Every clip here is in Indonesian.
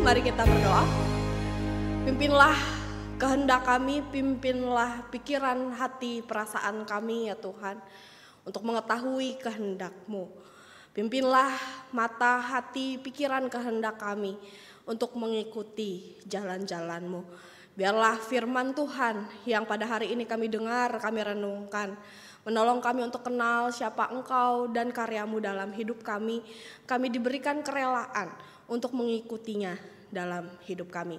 Mari kita berdoa. Pimpinlah kehendak kami, pimpinlah pikiran, hati, perasaan kami ya Tuhan, untuk mengetahui kehendak-Mu. Pimpinlah mata, hati, pikiran, kehendak kami untuk mengikuti jalan-jalan-Mu. Biarlah firman Tuhan yang pada hari ini kami dengar, kami renungkan, menolong kami untuk kenal siapa Engkau dan karya-Mu dalam hidup kami. Kami diberikan kerelaan untuk mengikutinya dalam hidup kami.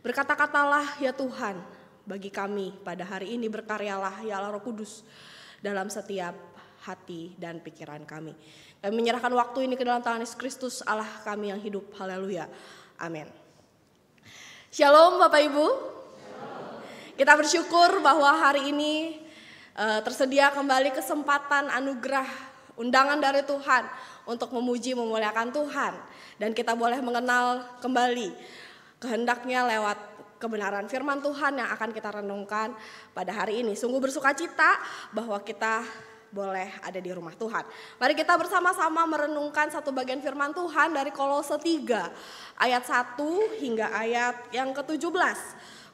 Berkata-katalah ya Tuhan bagi kami pada hari ini, berkaryalah ya Allah Roh Kudus dalam setiap hati dan pikiran kami. Kami menyerahkan waktu ini ke dalam tangan Yesus Kristus Allah kami yang hidup. Haleluya. Amin. Shalom Bapak Ibu. Kita bersyukur bahwa hari ini tersedia kembali kesempatan anugerah undangan dari Tuhan untuk memuji memuliakan Tuhan, dan kita boleh mengenal kembali kehendaknya lewat kebenaran firman Tuhan yang akan kita renungkan pada hari ini. Sungguh bersuka cita bahwa kita boleh ada di rumah Tuhan. Mari kita bersama-sama merenungkan satu bagian firman Tuhan dari Kolose 3 ayat 1 hingga ayat yang ke-17.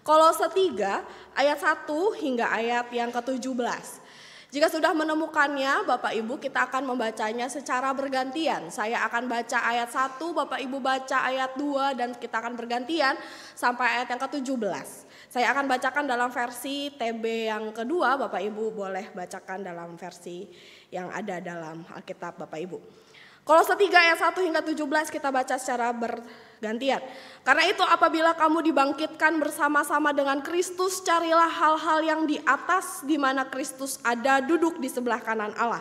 Kolose 3 ayat 1 hingga ayat yang ke-17. Jika sudah menemukannya Bapak Ibu, kita akan membacanya secara bergantian. Saya akan baca ayat 1, Bapak Ibu baca ayat 2, dan kita akan bergantian sampai ayat yang ke-17. Saya akan bacakan dalam versi TB yang kedua, Bapak Ibu boleh bacakan dalam versi yang ada dalam Alkitab Bapak Ibu. Kolose 3 ayat 1 hingga 17 kita baca secara bergantian. Karena itu apabila kamu dibangkitkan bersama-sama dengan Kristus, carilah hal-hal yang di atas di mana Kristus ada duduk di sebelah kanan Allah.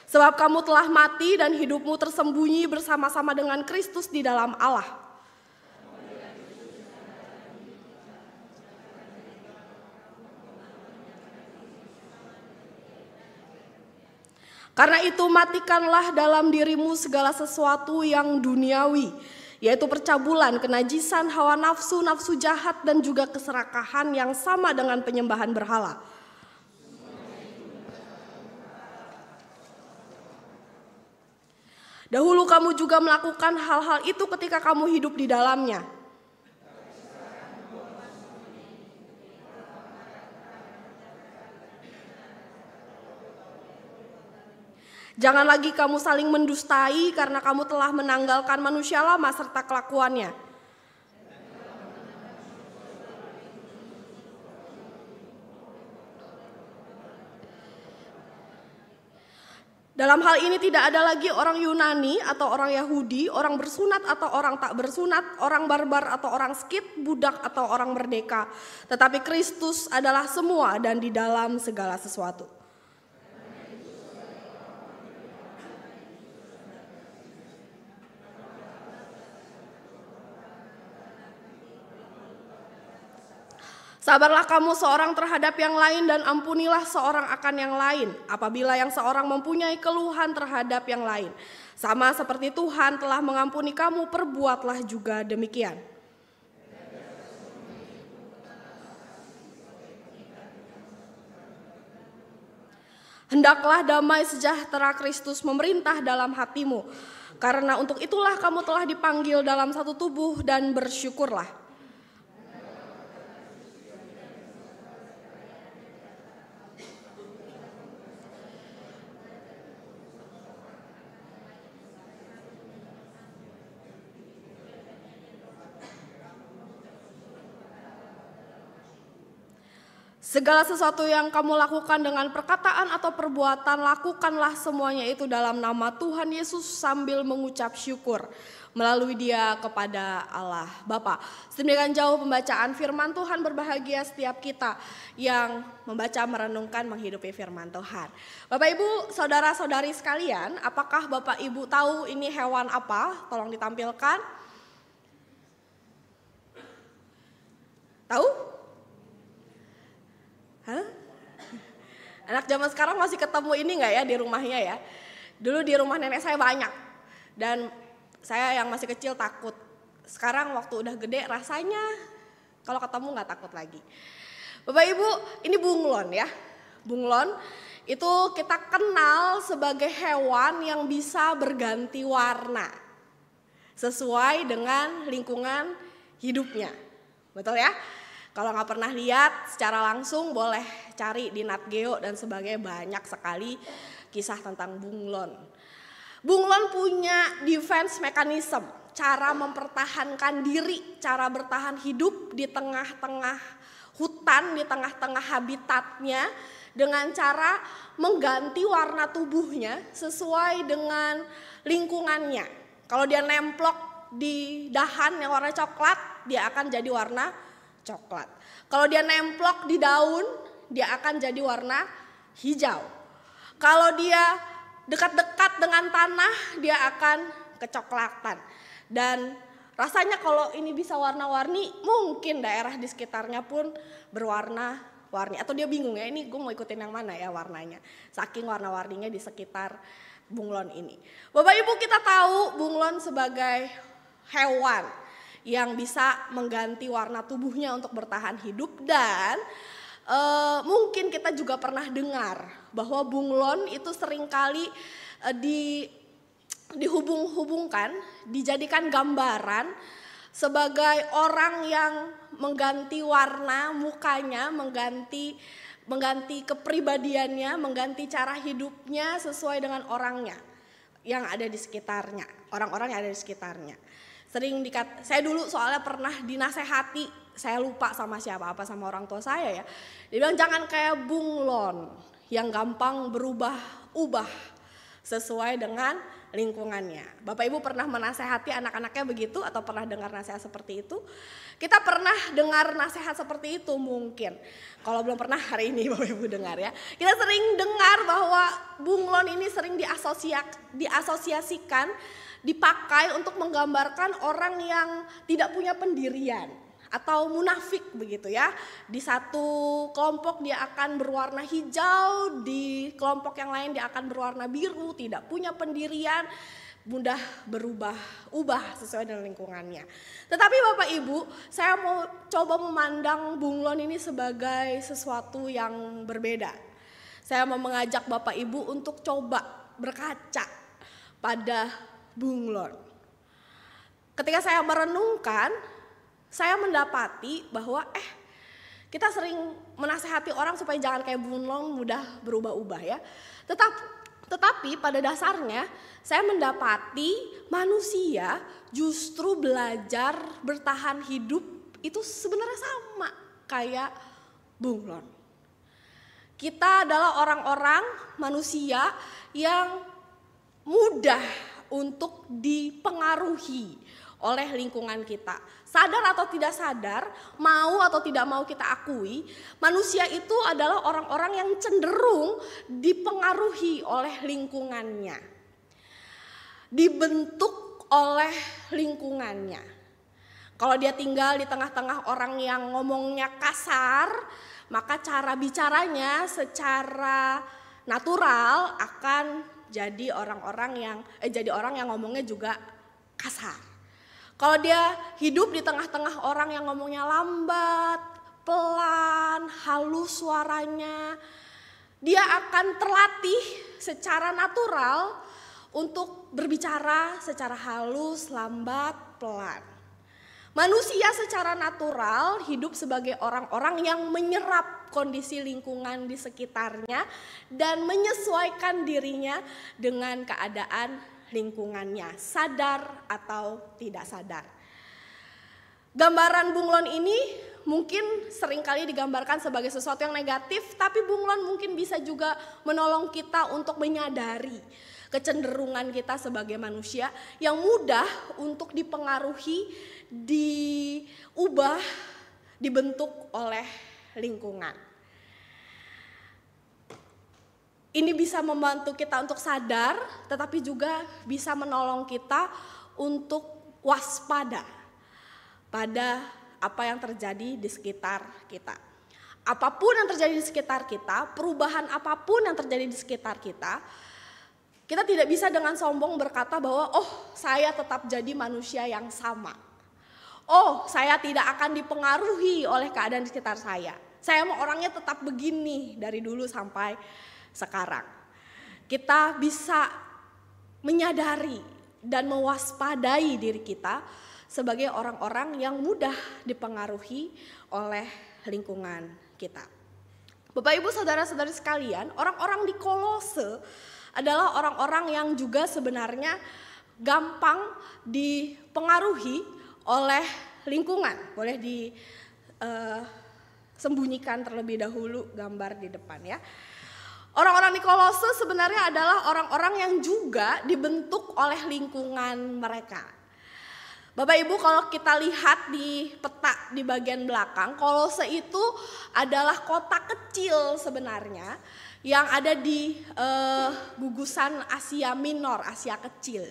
Sebab kamu telah mati dan hidupmu tersembunyi bersama-sama dengan Kristus di dalam Allah. Karena itu matikanlah dalam dirimu segala sesuatu yang duniawi, yaitu percabulan, kenajisan, hawa nafsu, nafsu jahat, dan juga keserakahan yang sama dengan penyembahan berhala. Dahulu kamu juga melakukan hal-hal itu ketika kamu hidup di dalamnya. Jangan lagi kamu saling mendustai karena kamu telah menanggalkan manusia lama serta kelakuannya. Dalam hal ini tidak ada lagi orang Yunani atau orang Yahudi, orang bersunat atau orang tak bersunat, orang barbar atau orang skit, budak atau orang merdeka. Tetapi Kristus adalah semua dan di dalam segala sesuatu. Sabarlah kamu seorang terhadap yang lain dan ampunilah seorang akan yang lain. Apabila yang seorang mempunyai keluhan terhadap yang lain, sama seperti Tuhan telah mengampuni kamu, perbuatlah juga demikian. Hendaklah damai sejahtera Kristus memerintah dalam hatimu, karena untuk itulah kamu telah dipanggil dalam satu tubuh, dan bersyukurlah. Segala sesuatu yang kamu lakukan dengan perkataan atau perbuatan, lakukanlah semuanya itu dalam nama Tuhan Yesus sambil mengucap syukur melalui Dia kepada Allah Bapa. Sedemikian jauh pembacaan firman Tuhan. Berbahagia setiap kita yang membaca, merenungkan, menghidupi firman Tuhan. Bapak Ibu, saudara-saudari sekalian, apakah Bapak Ibu tahu ini hewan apa? Tolong ditampilkan. Tahu? Hah? Anak zaman sekarang masih ketemu ini nggak ya di rumahnya ya? Dulu di rumah nenek saya banyak, dan saya yang masih kecil takut. Sekarang waktu udah gede rasanya kalau ketemu nggak takut lagi. Bapak Ibu, ini bunglon ya. Bunglon itu kita kenal sebagai hewan yang bisa berganti warna sesuai dengan lingkungan hidupnya. Betul ya? Kalau nggak pernah lihat secara langsung boleh cari di Nat Geo dan sebagainya, banyak sekali kisah tentang bunglon. Bunglon punya defense mechanism, cara mempertahankan diri, cara bertahan hidup di tengah-tengah hutan, di tengah-tengah habitatnya dengan cara mengganti warna tubuhnya sesuai dengan lingkungannya. Kalau dia nemplok di dahan yang warna coklat, dia akan jadi warna coklat. Kalau dia nemplok di daun, dia akan jadi warna hijau. Kalau dia dekat-dekat dengan tanah, dia akan kecoklatan. Dan rasanya kalau ini bisa warna-warni, mungkin daerah di sekitarnya pun berwarna-warni. Atau dia bingung ya, ini gue mau ikutin yang mana ya warnanya. Saking warna-warninya di sekitar bunglon ini. Bapak Ibu, kita tahu bunglon sebagai hewan yang bisa mengganti warna tubuhnya untuk bertahan hidup. Dan mungkin kita juga pernah dengar bahwa bunglon itu seringkali dihubung-hubungkan, dijadikan gambaran sebagai orang yang mengganti warna mukanya, mengganti kepribadiannya, mengganti cara hidupnya sesuai dengan orangnya yang ada di sekitarnya, orang-orang yang ada di sekitarnya. Saya dulu soalnya pernah dinasehati, saya lupa sama siapa, apa sama orang tua saya ya. Dia bilang jangan kayak bunglon yang gampang berubah-ubah sesuai dengan lingkungannya. Bapak Ibu pernah menasehati anak-anaknya begitu atau pernah dengar nasihat seperti itu? Kita pernah dengar nasihat seperti itu mungkin. Kalau belum pernah hari ini Bapak Ibu dengar ya. Kita sering dengar bahwa bunglon ini sering diasosiasikan, dipakai untuk menggambarkan orang yang tidak punya pendirian atau munafik begitu ya. Di satu kelompok dia akan berwarna hijau, di kelompok yang lain dia akan berwarna biru, tidak punya pendirian, mudah berubah-ubah sesuai dengan lingkungannya. Tetapi Bapak Ibu, saya mau coba memandang bunglon ini sebagai sesuatu yang berbeda. Saya mau mengajak Bapak Ibu untuk coba berkaca pada bunglon. Ketika saya merenungkan, saya mendapati bahwa kita sering menasehati orang supaya jangan kayak bunglon mudah berubah-ubah ya. Tetapi pada dasarnya saya mendapati manusia justru belajar bertahan hidup itu sebenarnya sama kayak bunglon. Kita adalah orang-orang manusia yang mudah untuk dipengaruhi oleh lingkungan kita. Sadar atau tidak sadar, mau atau tidak mau kita akui, manusia itu adalah orang-orang yang cenderung dipengaruhi oleh lingkungannya. Dibentuk oleh lingkungannya. Kalau dia tinggal di tengah-tengah orang yang ngomongnya kasar, maka cara bicaranya secara natural akan jadi orang yang ngomongnya juga kasar. Kalau dia hidup di tengah-tengah orang yang ngomongnya lambat, pelan, halus suaranya, dia akan terlatih secara natural untuk berbicara secara halus, lambat, pelan. Manusia secara natural hidup sebagai orang-orang yang menyerap kondisi lingkungan di sekitarnya dan menyesuaikan dirinya dengan keadaan lingkungannya, sadar atau tidak sadar. Gambaran bunglon ini mungkin seringkali digambarkan sebagai sesuatu yang negatif, tapi bunglon mungkin bisa juga menolong kita untuk menyadari kecenderungan kita sebagai manusia yang mudah untuk dipengaruhi, diubah, dibentuk oleh lingkungan. Ini bisa membantu kita untuk sadar, tetapi juga bisa menolong kita untuk waspada pada apa yang terjadi di sekitar kita. Apapun yang terjadi di sekitar kita, perubahan apapun yang terjadi di sekitar kita, kita tidak bisa dengan sombong berkata bahwa saya tetap jadi manusia yang sama. Saya tidak akan dipengaruhi oleh keadaan di sekitar saya. Saya mau orangnya tetap begini dari dulu sampai sekarang. Kita bisa menyadari dan mewaspadai diri kita sebagai orang-orang yang mudah dipengaruhi oleh lingkungan kita. Bapak Ibu saudara-saudari sekalian, orang-orang di Kolose adalah orang-orang yang juga sebenarnya gampang dipengaruhi oleh lingkungan. Boleh disembunyikan terlebih dahulu gambar di depan ya. Orang-orang di Kolose sebenarnya adalah orang-orang yang juga dibentuk oleh lingkungan mereka. Bapak Ibu, kalau kita lihat di peta di bagian belakang, Kolose itu adalah kota kecil sebenarnya yang ada di gugusan Asia Minor, Asia Kecil.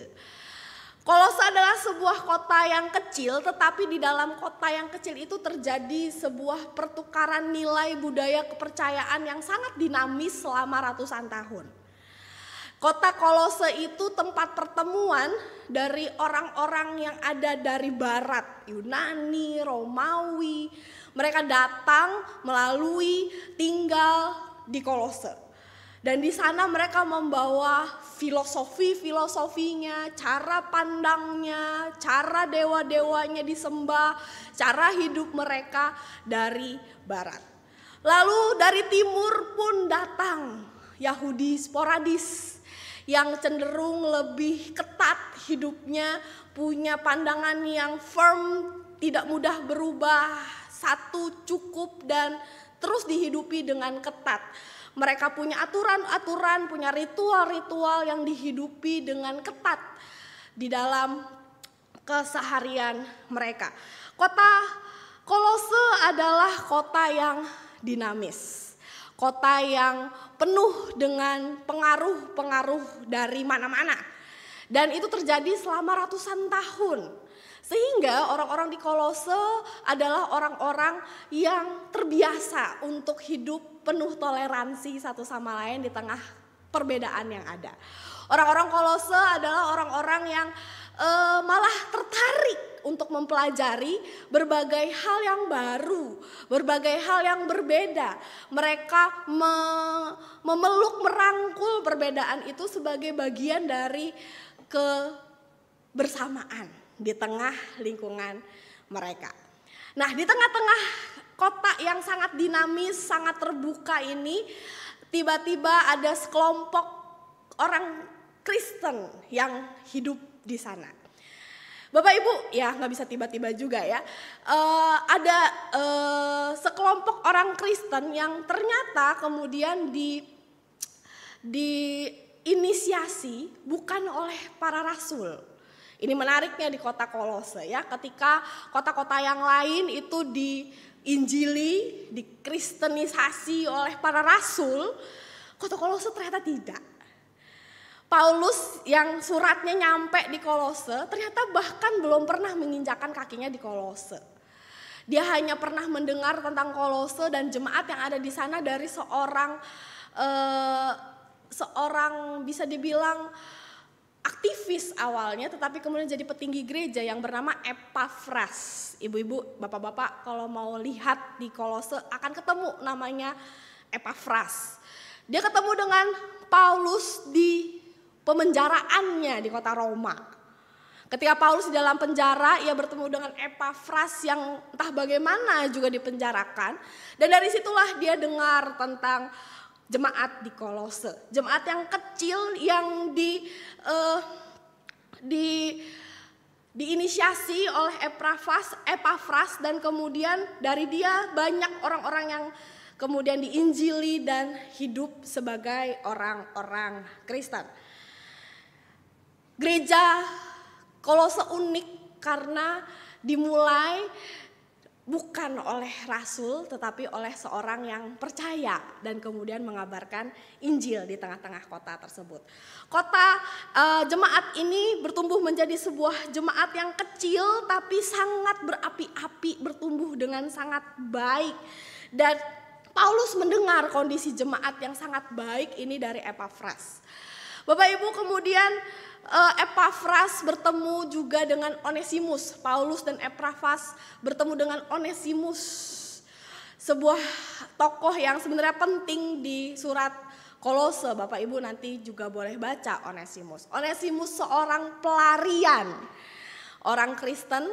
Kolose adalah sebuah kota yang kecil, tetapi di dalam kota yang kecil itu terjadi sebuah pertukaran nilai budaya kepercayaan yang sangat dinamis selama ratusan tahun. Kota Kolose itu tempat pertemuan dari orang-orang yang ada dari barat, Yunani, Romawi. Mereka datang melalui tinggal di Kolose. Dan di sana mereka membawa filosofinya, cara pandangnya, cara dewa-dewanya disembah, cara hidup mereka dari barat. Lalu dari timur pun datang Yahudi sporadis yang cenderung lebih ketat hidupnya, punya pandangan yang firm, tidak mudah berubah, satu cukup dan terus dihidupi dengan ketat. Mereka punya aturan-aturan, punya ritual-ritual yang dihidupi dengan ketat di dalam keseharian mereka. Kota Kolose adalah kota yang dinamis, kota yang penuh dengan pengaruh-pengaruh dari mana-mana. Dan itu terjadi selama ratusan tahun. Sehingga orang-orang di Kolose adalah orang-orang yang terbiasa untuk hidup penuh toleransi satu sama lain di tengah perbedaan yang ada. Orang-orang Kolose adalah orang-orang yang malah tertarik untuk mempelajari berbagai hal yang baru, berbagai hal yang berbeda. Mereka memeluk, merangkul perbedaan itu sebagai bagian dari kebersamaan di tengah lingkungan mereka. Nah, di tengah-tengah kota yang sangat dinamis, sangat terbuka ini, tiba-tiba ada sekelompok orang Kristen yang hidup di sana. Bapak Ibu, ya nggak bisa tiba-tiba juga ya. Ada sekelompok orang Kristen yang ternyata kemudian diinisiasi bukan oleh para rasul. Ini menariknya di kota Kolose ya, ketika kota-kota yang lain itu diinjili, dikristenisasi oleh para rasul, kota Kolose ternyata tidak. Paulus yang suratnya nyampe di Kolose ternyata bahkan belum pernah menginjakan kakinya di Kolose. Dia hanya pernah mendengar tentang Kolose dan jemaat yang ada di sana dari seorang bisa dibilang aktivis awalnya, tetapi kemudian jadi petinggi gereja yang bernama Epafras. Ibu-ibu, bapak-bapak kalau mau lihat di Kolose akan ketemu namanya Epafras. Dia ketemu dengan Paulus di pemenjaraannya di kota Roma. Ketika Paulus di dalam penjara, ia bertemu dengan Epafras yang entah bagaimana juga dipenjarakan. Dan dari situlah dia dengar tentang jemaat di Kolose, jemaat yang kecil yang diinisiasi oleh Epafras dan kemudian dari dia banyak orang-orang yang kemudian diinjili dan hidup sebagai orang-orang Kristen. Gereja Kolose unik karena dimulai bukan oleh rasul tetapi oleh seorang yang percaya dan kemudian mengabarkan Injil di tengah-tengah kota tersebut. Jemaat ini bertumbuh menjadi sebuah jemaat yang kecil tapi sangat berapi-api, bertumbuh dengan sangat baik. Dan Paulus mendengar kondisi jemaat yang sangat baik ini dari Epafras. Bapak Ibu, kemudian Epafras bertemu juga dengan Onesimus. Paulus dan Epafras bertemu dengan Onesimus, sebuah tokoh yang sebenarnya penting di surat Kolose, Bapak Ibu nanti juga boleh baca Onesimus. Onesimus seorang pelarian, orang Kristen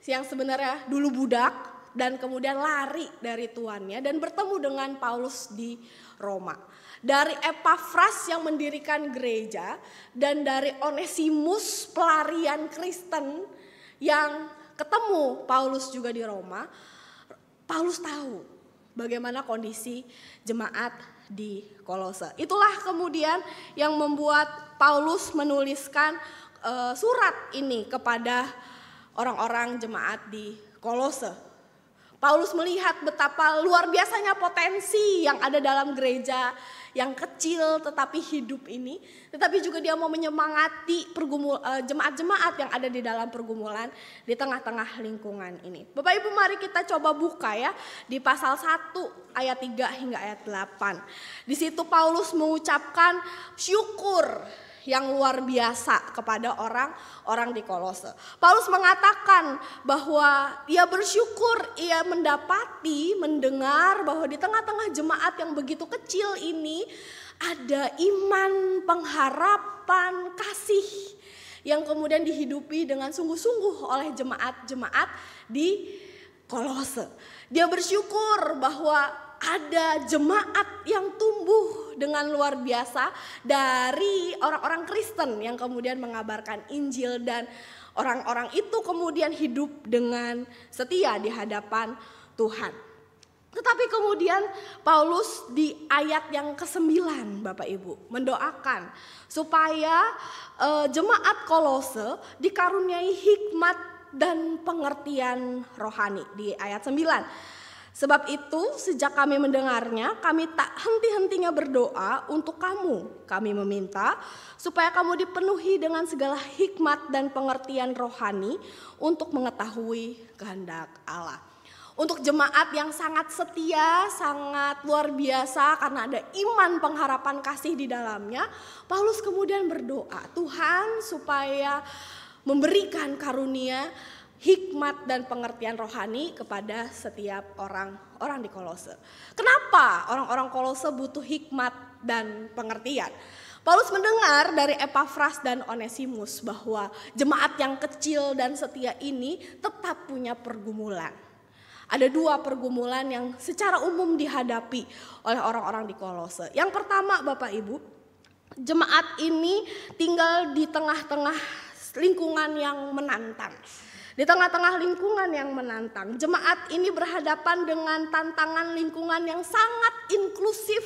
yang sebenarnya dulu budak dan kemudian lari dari tuannya dan bertemu dengan Paulus di Roma. Dari Epafras yang mendirikan gereja dan dari Onesimus pelarian Kristen yang ketemu Paulus juga di Roma, Paulus tahu bagaimana kondisi jemaat di Kolose. Itulah kemudian yang membuat Paulus menuliskan surat ini kepada orang-orang jemaat di Kolose. Paulus melihat betapa luar biasanya potensi yang ada dalam gereja yang kecil tetapi hidup ini. Tetapi juga dia mau menyemangati jemaat-jemaat yang ada di dalam pergumulan di tengah-tengah lingkungan ini. Bapak Ibu, mari kita coba buka ya di pasal 1 ayat 3 hingga ayat 8. Di situ Paulus mengucapkan syukur yang luar biasa kepada orang-orang di Kolose. Paulus mengatakan bahwa ia bersyukur, ia mendengar bahwa di tengah-tengah jemaat yang begitu kecil ini ada iman, pengharapan, kasih yang kemudian dihidupi dengan sungguh-sungguh oleh jemaat-jemaat di Kolose. Dia bersyukur bahwa ada jemaat yang tumbuh dengan luar biasa dari orang-orang Kristen yang kemudian mengabarkan Injil dan orang-orang itu kemudian hidup dengan setia di hadapan Tuhan. Tetapi kemudian Paulus di ayat yang ke-9 Bapak Ibu mendoakan supaya jemaat Kolose dikaruniai hikmat dan pengertian rohani di ayat 9. Sebab itu sejak kami mendengarnya kami tak henti-hentinya berdoa untuk kamu. Kami meminta supaya kamu dipenuhi dengan segala hikmat dan pengertian rohani untuk mengetahui kehendak Allah. Untuk jemaat yang sangat setia, sangat luar biasa karena ada iman, pengharapan, kasih di dalamnya, Paulus kemudian berdoa Tuhan supaya memberikan karunia hikmat dan pengertian rohani kepada setiap orang di Kolose. Kenapa orang-orang Kolose butuh hikmat dan pengertian? Paulus mendengar dari Epafras dan Onesimus bahwa jemaat yang kecil dan setia ini tetap punya pergumulan. Ada 2 pergumulan yang secara umum dihadapi oleh orang-orang di Kolose. Yang pertama Bapak Ibu, jemaat ini tinggal di tengah-tengah lingkungan yang menantang. Di tengah-tengah lingkungan yang menantang, jemaat ini berhadapan dengan tantangan lingkungan yang sangat inklusif,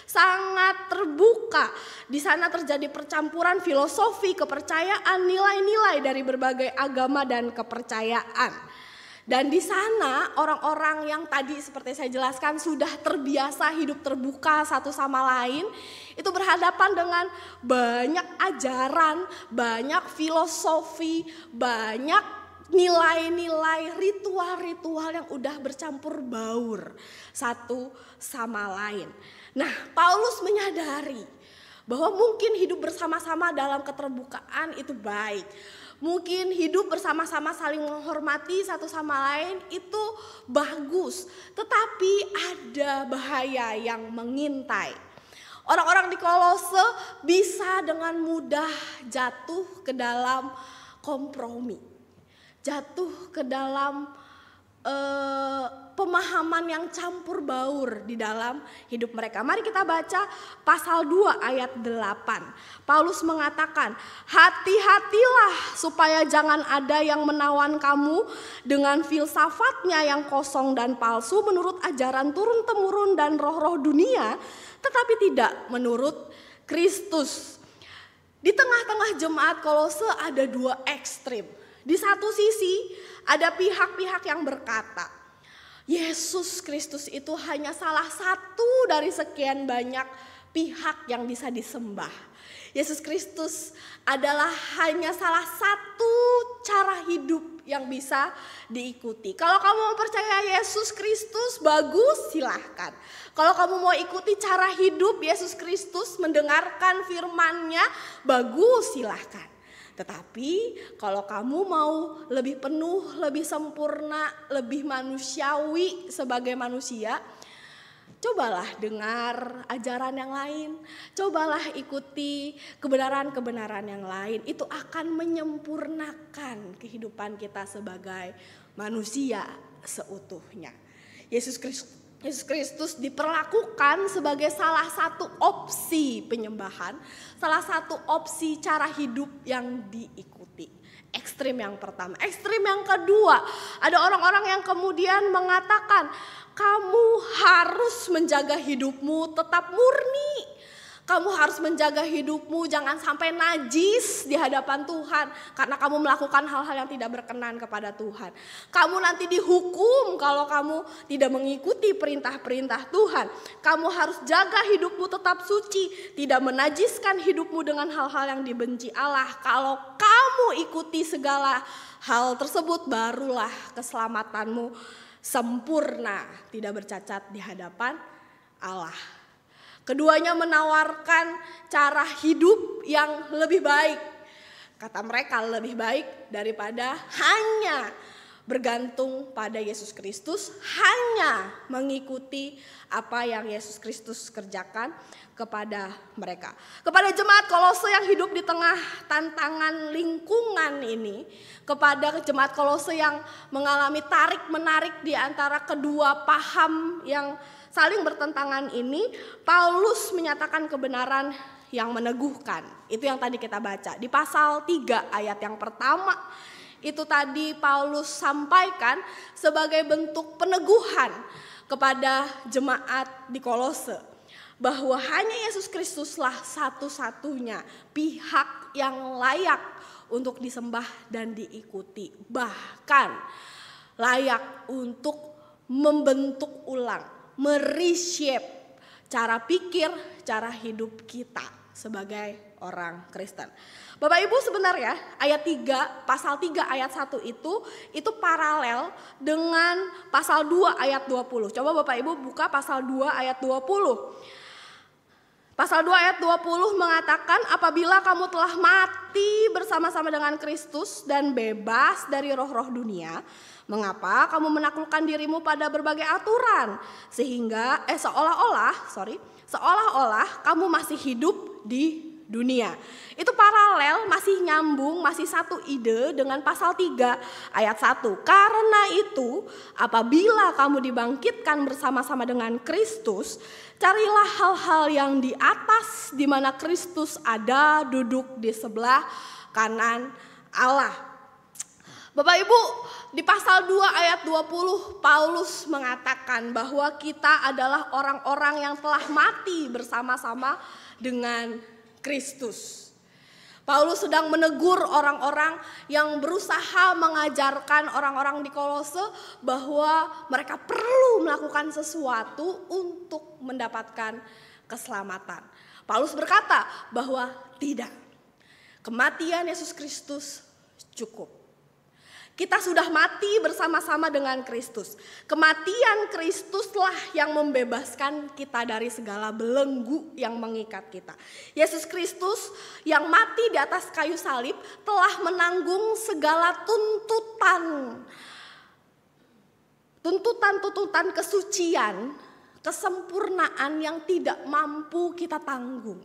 sangat terbuka. Di sana terjadi percampuran filosofi, kepercayaan, nilai-nilai dari berbagai agama dan kepercayaan. Dan di sana orang-orang yang tadi seperti saya jelaskan sudah terbiasa hidup terbuka satu sama lain, itu berhadapan dengan banyak ajaran, banyak filosofi, banyak nilai-nilai, ritual-ritual yang udah bercampur baur satu sama lain. Nah, Paulus menyadari bahwa mungkin hidup bersama-sama dalam keterbukaan itu baik. Mungkin hidup bersama-sama saling menghormati satu sama lain itu bagus. Tetapi ada bahaya yang mengintai. Orang-orang di Kolose bisa dengan mudah jatuh ke dalam kompromi. Jatuh ke dalam pemahaman yang campur baur di dalam hidup mereka. Mari kita baca pasal 2 ayat 8. Paulus mengatakan, hati-hatilah supaya jangan ada yang menawan kamu dengan filsafatnya yang kosong dan palsu menurut ajaran turun-temurun dan roh-roh dunia, tetapi tidak menurut Kristus. Di tengah-tengah jemaat Kolose ada 2 ekstrim. Di satu sisi ada pihak-pihak yang berkata, Yesus Kristus itu hanya salah satu dari sekian banyak pihak yang bisa disembah. Yesus Kristus adalah hanya salah satu cara hidup yang bisa diikuti. Kalau kamu mau percaya Yesus Kristus, bagus, silahkan. Kalau kamu mau ikuti cara hidup Yesus Kristus, mendengarkan firman-Nya, bagus, silahkan. Tetapi kalau kamu mau lebih penuh, lebih sempurna, lebih manusiawi sebagai manusia, Cobalah dengar ajaran yang lain, cobalah ikuti kebenaran-kebenaran yang lain. Itu akan menyempurnakan kehidupan kita sebagai manusia seutuhnya. Yesus Kristus diperlakukan sebagai salah satu opsi penyembahan, salah satu opsi cara hidup yang diikuti. Ekstrim yang pertama. Ekstrim yang kedua, ada orang-orang yang kemudian mengatakan, kamu harus menjaga hidupmu tetap murni. Kamu harus menjaga hidupmu jangan sampai najis di hadapan Tuhan. Karena kamu melakukan hal-hal yang tidak berkenan kepada Tuhan. Kamu nanti dihukum kalau kamu tidak mengikuti perintah-perintah Tuhan. Kamu harus jaga hidupmu tetap suci. Tidak menajiskan hidupmu dengan hal-hal yang dibenci Allah. Kalau kamu ikuti segala hal tersebut, barulah keselamatanmu sempurna, tidak bercacat di hadapan Allah. Keduanya menawarkan cara hidup yang lebih baik. Kata mereka lebih baik daripada hanya bergantung pada Yesus Kristus, hanya mengikuti apa yang Yesus Kristus kerjakan kepada mereka. Kepada jemaat Kolose yang hidup di tengah tantangan lingkungan ini, kepada jemaat Kolose yang mengalami tarik-menarik di antara kedua paham yang saling bertentangan ini, Paulus menyatakan kebenaran yang meneguhkan. Itu yang tadi kita baca di pasal 3 ayat yang pertama. Itu tadi Paulus sampaikan sebagai bentuk peneguhan kepada jemaat di Kolose, bahwa hanya Yesus Kristuslah satu-satunya pihak yang layak untuk disembah dan diikuti. Bahkan layak untuk membentuk ulang, mereshape cara pikir, cara hidup kita sebagai orang Kristen. Bapak Ibu, sebenarnya ayat 3, pasal 3 ayat 1 itu paralel dengan pasal 2 ayat 20. Coba Bapak Ibu buka pasal 2 ayat 20. Pasal 2 ayat 20 mengatakan, apabila kamu telah mati bersama-sama dengan Kristus dan bebas dari roh-roh dunia, mengapa kamu menaklukkan dirimu pada berbagai aturan? Sehingga seolah-olah kamu masih hidup di dunia. Itu paralel, masih nyambung, masih satu ide dengan pasal 3 ayat 1. Karena itu, apabila kamu dibangkitkan bersama-sama dengan Kristus, carilah hal-hal yang di atas, di mana Kristus ada duduk di sebelah kanan Allah. Bapak Ibu, di pasal 2 ayat 20 Paulus mengatakan bahwa kita adalah orang-orang yang telah mati bersama-sama dengan Kristus. Paulus sedang menegur orang-orang yang berusaha mengajarkan orang-orang di Kolose bahwa mereka perlu melakukan sesuatu untuk mendapatkan keselamatan. Paulus berkata bahwa tidak, kematian Yesus Kristus cukup. Kita sudah mati bersama-sama dengan Kristus. Kematian Kristuslah yang membebaskan kita dari segala belenggu yang mengikat kita. Yesus Kristus yang mati di atas kayu salib telah menanggung segala tuntutan kesucian, kesempurnaan yang tidak mampu kita tanggung.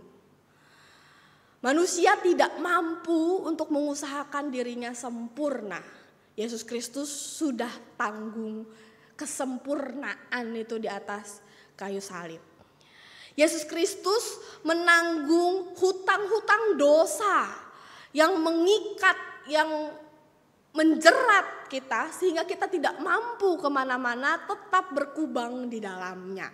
Manusia tidak mampu untuk mengusahakan dirinya sempurna. Yesus Kristus sudah tanggung kesempurnaan itu di atas kayu salib. Yesus Kristus menanggung hutang-hutang dosa yang mengikat, yang menjerat kita sehingga kita tidak mampu kemana-mana, tetap berkubang di dalamnya.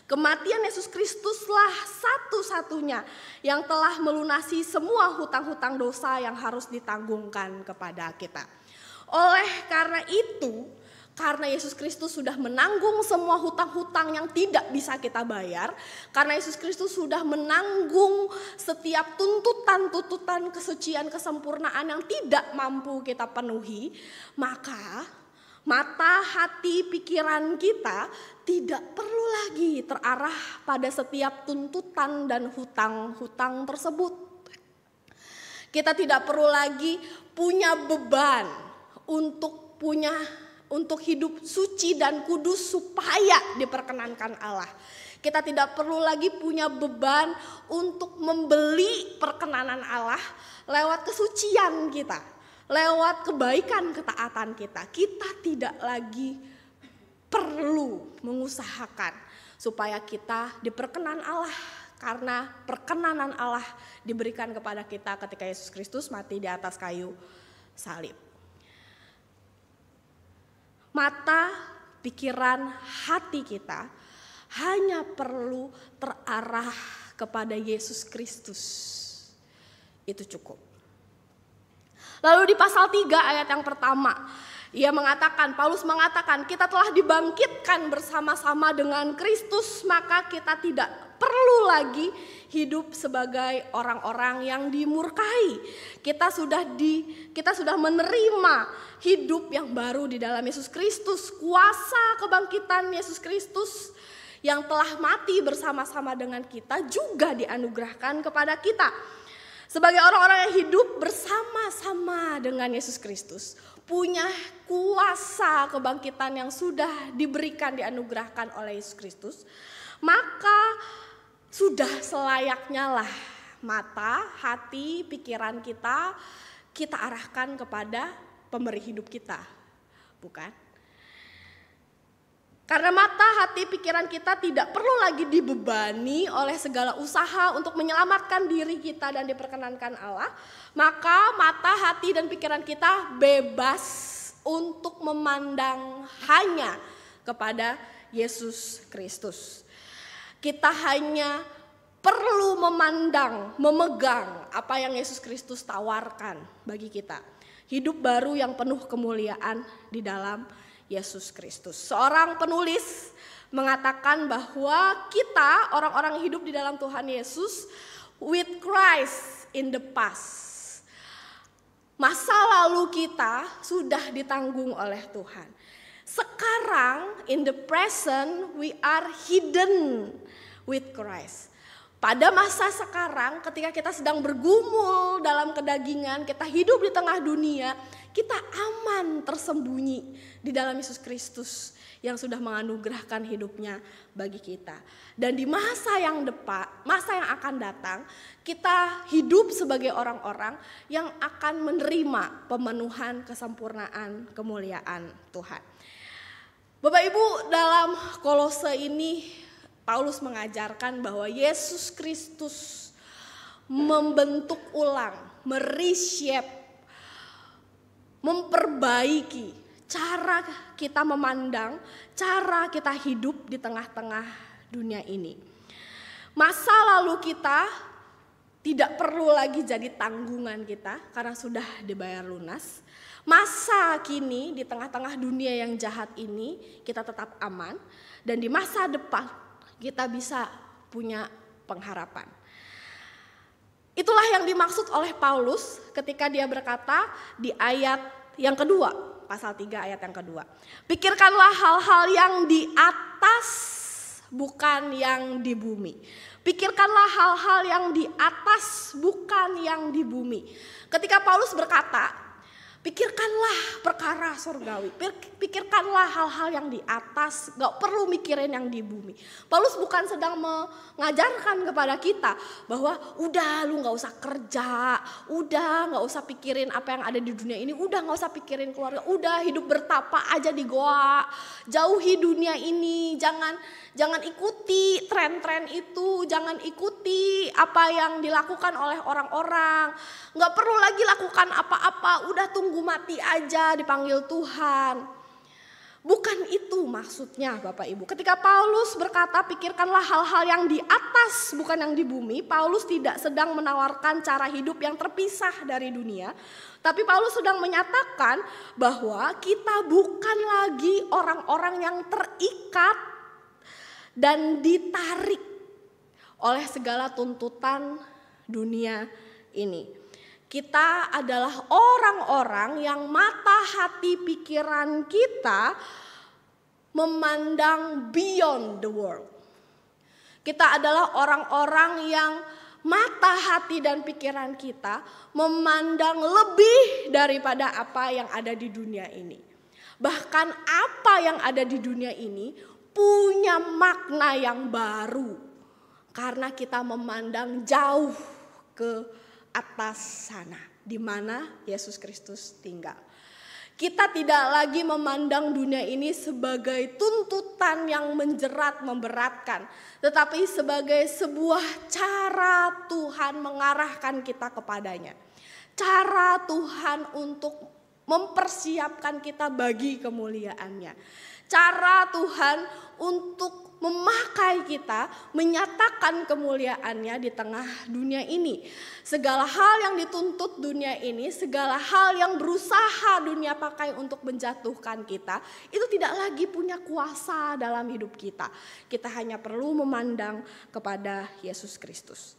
Kematian Yesus Kristuslah satu-satunya yang telah melunasi semua hutang-hutang dosa yang harus ditanggungkan kepada kita. Oleh karena itu, karena Yesus Kristus sudah menanggung semua hutang-hutang yang tidak bisa kita bayar, karena Yesus Kristus sudah menanggung setiap tuntutan kesucian, kesempurnaan yang tidak mampu kita penuhi, maka mata, hati, pikiran kita tidak perlu lagi terarah pada setiap tuntutan dan hutang-hutang tersebut. Kita tidak perlu lagi punya beban untuk punya untuk hidup suci dan kudus supaya diperkenankan Allah. Kita tidak perlu lagi punya beban untuk membeli perkenanan Allah lewat kesucian kita, lewat kebaikan ketaatan kita. Kita tidak lagi perlu mengusahakan supaya kita diperkenan Allah, karena perkenanan Allah diberikan kepada kita ketika Yesus Kristus mati di atas kayu salib. Mata, pikiran, hati kita hanya perlu terarah kepada Yesus Kristus. Itu cukup. Lalu di pasal 3 ayat yang pertama, Paulus mengatakan, kita telah dibangkitkan bersama-sama dengan Kristus, maka kita tidak perlu lagi hidup sebagai orang-orang yang dimurkai. Kita sudah menerima hidup yang baru di dalam Yesus Kristus. Kuasa kebangkitan Yesus Kristus yang telah mati bersama-sama dengan kita juga dianugerahkan kepada kita. Sebagai orang-orang yang hidup bersama-sama dengan Yesus Kristus, punya kuasa kebangkitan yang sudah diberikan, dianugerahkan oleh Yesus Kristus, maka sudah selayaknya lah mata, hati, pikiran kita arahkan kepada pemberi hidup kita, bukan? Karena mata, hati, pikiran kita tidak perlu lagi dibebani oleh segala usaha untuk menyelamatkan diri kita dan diperkenankan Allah, maka mata, hati, dan pikiran kita bebas untuk memandang hanya kepada Yesus Kristus. Kita hanya perlu memandang, memegang apa yang Yesus Kristus tawarkan bagi kita. Hidup baru yang penuh kemuliaan di dalam Yesus Kristus. Seorang penulis mengatakan bahwa kita orang-orang yang hidup di dalam Tuhan Yesus with Christ in the past. Masa lalu kita sudah ditanggung oleh Tuhan. Sekarang in the present we are hidden with Christ. Pada masa sekarang ketika kita sedang bergumul dalam kedagingan, kita hidup di tengah dunia, kita aman tersembunyi di dalam Yesus Kristus yang sudah menganugerahkan hidupnya bagi kita. Dan di masa yang akan datang, kita hidup sebagai orang-orang yang akan menerima pemenuhan kesempurnaan kemuliaan Tuhan. Bapak Ibu, dalam Kolose ini Paulus mengajarkan bahwa Yesus Kristus membentuk ulang, mereshape, memperbaiki cara kita memandang, cara kita hidup di tengah-tengah dunia ini. Masa lalu kita tidak perlu lagi jadi tanggungan kita karena sudah dibayar lunas. Masa kini di tengah-tengah dunia yang jahat ini kita tetap aman, dan di masa depan kita bisa punya pengharapan. Itulah yang dimaksud oleh Paulus ketika dia berkata di ayat yang kedua, pasal 3 ayat yang kedua. Pikirkanlah hal-hal yang di atas, bukan yang di bumi. Pikirkanlah hal-hal yang di atas, bukan yang di bumi. Ketika Paulus berkata, pikirkanlah perkara surgawi, pikirkanlah hal-hal yang di atas, gak perlu mikirin yang di bumi. Paulus bukan sedang mengajarkan kepada kita bahwa udah lu gak usah kerja, udah gak usah pikirin apa yang ada di dunia ini, udah gak usah pikirin keluarga, udah hidup bertapa aja di goa, jauhi dunia ini, jangan ikuti tren-tren itu, jangan ikuti apa yang dilakukan oleh orang-orang, gak perlu lagi lakukan apa-apa, udah tunggu mati aja dipanggil Tuhan. Bukan itu maksudnya Bapak Ibu. Ketika Paulus berkata pikirkanlah hal-hal yang di atas bukan yang di bumi, Paulus tidak sedang menawarkan cara hidup yang terpisah dari dunia. Tapi Paulus sedang menyatakan bahwa kita bukan lagi orang-orang yang terikat dan ditarik oleh segala tuntutan dunia ini. Kita adalah orang-orang yang mata, hati, pikiran kita memandang beyond the world. Kita adalah orang-orang yang mata, hati, dan pikiran kita memandang lebih daripada apa yang ada di dunia ini. Bahkan apa yang ada di dunia ini punya makna yang baru karena kita memandang jauh ke atas sana di mana Yesus Kristus tinggal. Kita tidak lagi memandang dunia ini sebagai tuntutan yang menjerat, memberatkan, tetapi sebagai sebuah cara Tuhan mengarahkan kita kepadanya. Cara Tuhan untuk mempersiapkan kita bagi kemuliaannya. Cara Tuhan untuk memakai kita, menyatakan kemuliaannya di tengah dunia ini. Segala hal yang dituntut dunia ini, segala hal yang berusaha dunia pakai untuk menjatuhkan kita, itu tidak lagi punya kuasa dalam hidup kita. Kita hanya perlu memandang kepada Yesus Kristus.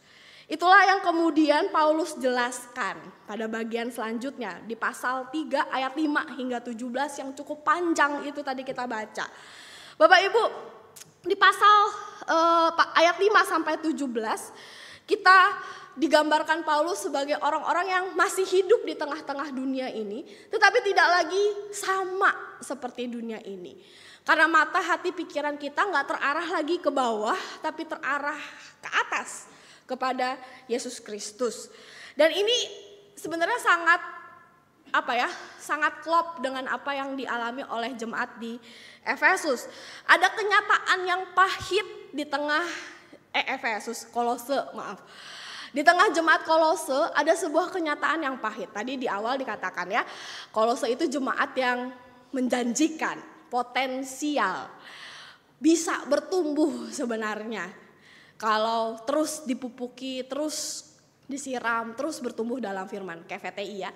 Itulah yang kemudian Paulus jelaskan pada bagian selanjutnya di pasal 3 ayat 5 hingga 17 yang cukup panjang itu tadi kita baca. Bapak Ibu, di pasal ayat 5 sampai 17 kita digambarkan Paulus sebagai orang-orang yang masih hidup di tengah-tengah dunia ini, tetapi tidak lagi sama seperti dunia ini. Karena mata, hati, pikiran kita gak terarah lagi ke bawah, tapi terarah ke atas kepada Yesus Kristus. Dan ini sebenarnya sangat klop dengan apa yang dialami oleh jemaat di Efesus. Ada kenyataan yang pahit di tengah Kolose. Di tengah jemaat Kolose ada sebuah kenyataan yang pahit. Tadi di awal dikatakan ya, Kolose itu jemaat yang menjanjikan, potensial, bisa bertumbuh sebenarnya. Kalau terus dipupuki, terus disiram, terus bertumbuh dalam firman, kayak VTI ya.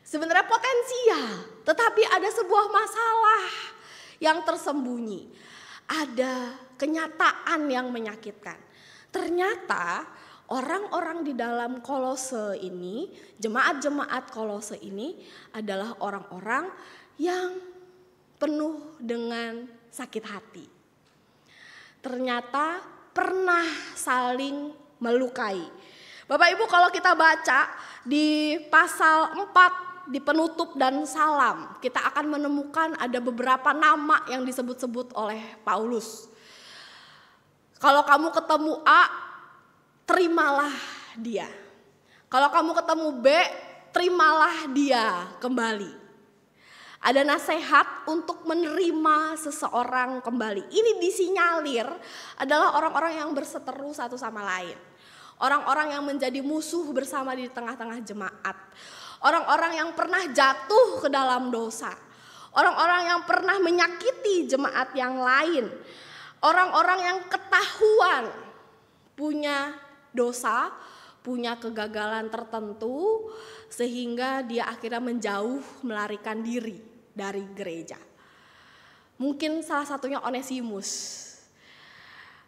Sebenarnya potensial, tetapi ada sebuah masalah yang tersembunyi. Ada kenyataan yang menyakitkan. Ternyata orang-orang di dalam Kolose ini, jemaat-jemaat Kolose ini adalah orang-orang yang penuh dengan sakit hati. Ternyata pernah saling melukai. Bapak Ibu, kalau kita baca di pasal 4 di penutup dan salam, kita akan menemukan ada beberapa nama yang disebut-sebut oleh Paulus. Kalau kamu ketemu A, terimalah dia. Kalau kamu ketemu B, terimalah dia kembali. Ada nasihat untuk menerima seseorang kembali. Ini disinyalir adalah orang-orang yang berseteru satu sama lain. Orang-orang yang menjadi musuh bersama di tengah-tengah jemaat. Orang-orang yang pernah jatuh ke dalam dosa. Orang-orang yang pernah menyakiti jemaat yang lain. Orang-orang yang ketahuan punya dosa, punya kegagalan tertentu, sehingga dia akhirnya menjauh, melarikan diri dari gereja. Mungkin salah satunya Onesimus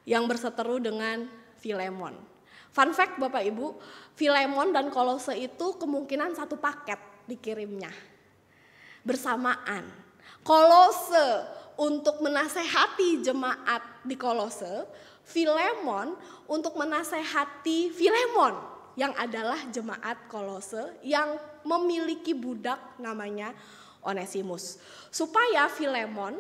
yang berseteru dengan Filemon. Fun fact Bapak Ibu, Filemon dan Kolose itu kemungkinan satu paket dikirimnya bersamaan. Kolose untuk menasehati jemaat di Kolose, Filemon untuk menasehati Filemon yang adalah jemaat Kolose yang memiliki budak namanya Onesimus. Supaya Filemon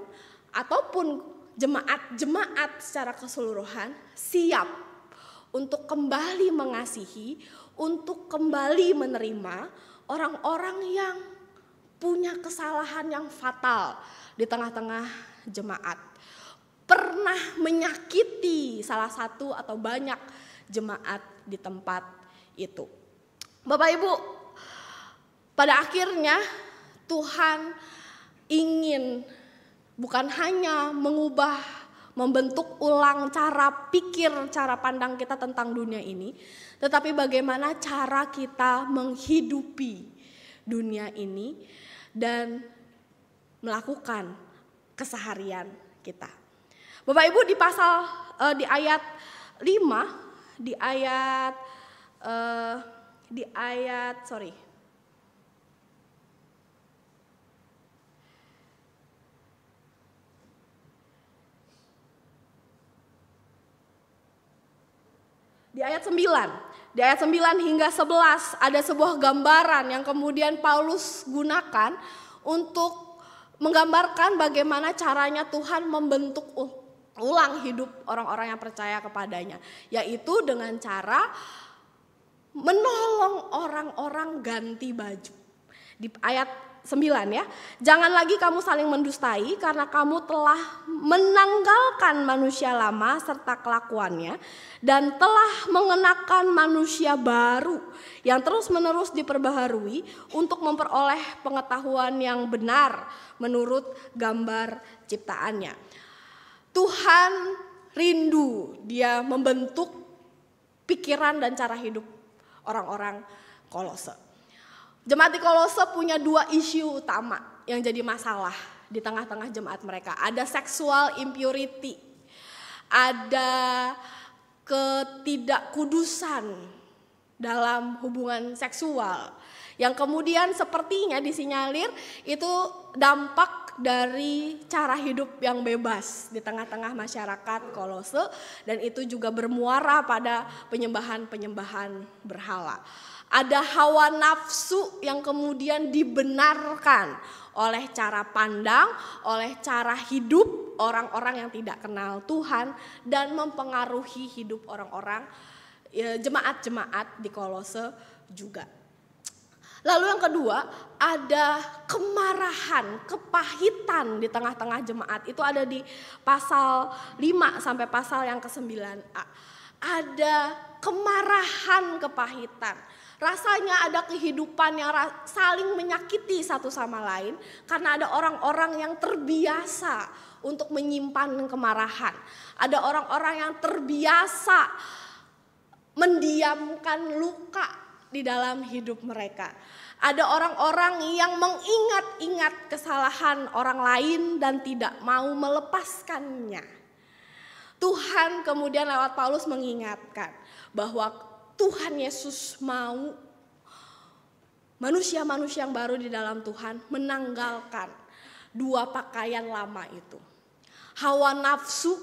ataupun jemaat-jemaat secara keseluruhan siap untuk kembali mengasihi, untuk kembali menerima orang-orang yang punya kesalahan yang fatal di tengah-tengah jemaat. Pernah menyakiti salah satu atau banyak jemaat di tempat itu. Bapak Ibu, pada akhirnya Tuhan ingin bukan hanya membentuk ulang cara pikir, cara pandang kita tentang dunia ini, tetapi bagaimana cara kita menghidupi dunia ini dan melakukan keseharian kita. Bapak Ibu, di pasal di ayat 5, di ayat Di ayat 9 hingga 11 ada sebuah gambaran yang kemudian Paulus gunakan untuk menggambarkan bagaimana caranya Tuhan membentuk ulang hidup orang-orang yang percaya kepadanya, yaitu dengan cara menolong orang-orang ganti baju. Di ayat 9 ya, jangan lagi kamu saling mendustai karena kamu telah menanggalkan manusia lama serta kelakuannya dan telah mengenakan manusia baru yang terus-menerus diperbaharui untuk memperoleh pengetahuan yang benar menurut gambar ciptaannya. Tuhan rindu, Dia membentuk pikiran dan cara hidup orang-orang Kolose. Jemaat di Kolose punya 2 isu utama yang jadi masalah di tengah-tengah jemaat mereka. Ada sexual impurity, ada ketidakkudusan dalam hubungan seksual. Yang kemudian sepertinya disinyalir itu dampak dari cara hidup yang bebas di tengah-tengah masyarakat Kolose. Dan itu juga bermuara pada penyembahan-penyembahan berhala. Ada hawa nafsu yang kemudian dibenarkan oleh cara pandang, oleh cara hidup orang-orang yang tidak kenal Tuhan dan mempengaruhi hidup orang-orang jemaat-jemaat di Kolose juga. Lalu yang kedua, ada kemarahan, kepahitan di tengah-tengah jemaat. Itu ada di pasal 5 sampai pasal yang ke-9a. Ada kemarahan, kepahitan. Rasanya ada kehidupan yang saling menyakiti satu sama lain karena ada orang-orang yang terbiasa untuk menyimpan kemarahan. Ada orang-orang yang terbiasa mendiamkan luka di dalam hidup mereka. Ada orang-orang yang mengingat-ingat kesalahan orang lain dan tidak mau melepaskannya. Tuhan kemudian lewat Paulus mengingatkan bahwa Tuhan Yesus mau manusia-manusia yang baru di dalam Tuhan menanggalkan 2 pakaian lama itu. Hawa nafsu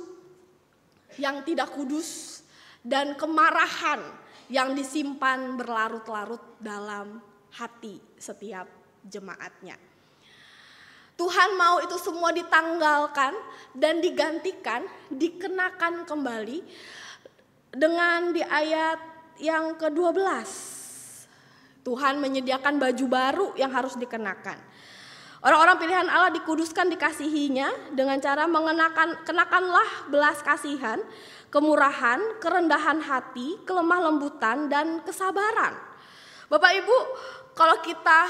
yang tidak kudus dan kemarahan yang disimpan berlarut-larut dalam hati setiap jemaatnya. Tuhan mau itu semua ditanggalkan dan digantikan, dikenakan kembali dengan di ayat yang ke-12. Tuhan menyediakan baju baru yang harus dikenakan. Orang-orang pilihan Allah dikuduskan, dikasihinya dengan cara kenakanlah belas kasihan, kemurahan, kerendahan hati, kelemah lembutan, dan kesabaran. Bapak Ibu, kalau kita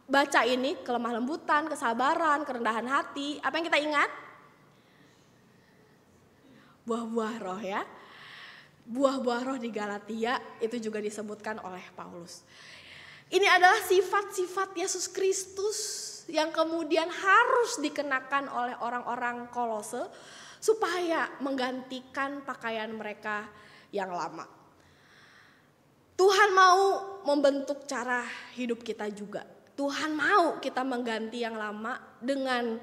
baca ini, kelemah lembutan, kesabaran, kerendahan hati, apa yang kita ingat? Buah-buah roh ya. Buah-buah roh di Galatia itu juga disebutkan oleh Paulus. Ini adalah sifat-sifat Yesus Kristus yang kemudian harus dikenakan oleh orang-orang Kolose supaya menggantikan pakaian mereka yang lama. Tuhan mau membentuk cara hidup kita juga. Tuhan mau kita mengganti yang lama dengan